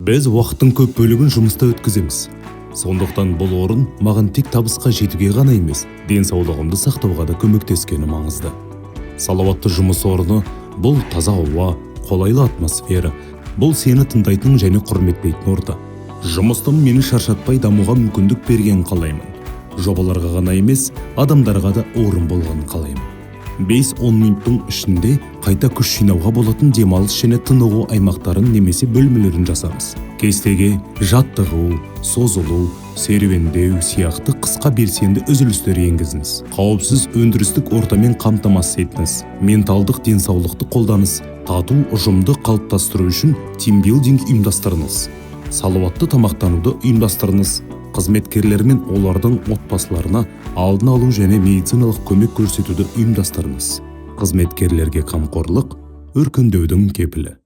Біз уақыттың көп бөлігін жұмыста өткіземіз. Сондықтан бұл орын маған тек табысқа жетуге ғана емес, денсаулығымды сақтауға да көмектескені маңызды. Салауатты жұмыс орны – бұл таза ауа, қолайлы атмосфера, бұл сені тыңдайтын және құрметтейтін орта. Жұмыстың мені шаршатпай дамуға мүмкіндік берген қалаймын. Жобаларға ғана емес, адамдарға да орын болғанын қалаймын. 5-10 минуттың ішінде қайта күш жинауға болатын демалыс және тынығу аймақтарын немесе бөлмелерін жасаңыз. Кестеге жаттығу, созылу, серуендеу сияқты қысқа белсенді үзілістер енгізіңіз. Қауіпсіз өндірістік ортамен қамтамасыз етіңіз. Менталдық денсаулықты қолданыңыз. Тату ұжымды қалыптастыру үшін тимбилдинг ұйымдастырыңыз. Салауатты тамақтануды ұйымдастырыңыз. Қызметкерлер мен олардың отбасыларына алдын алу және медициналық көмек көрсетуді ұйымдастырыңыз. Қызметкерлерге қамқорлық өркендеудің кепілі.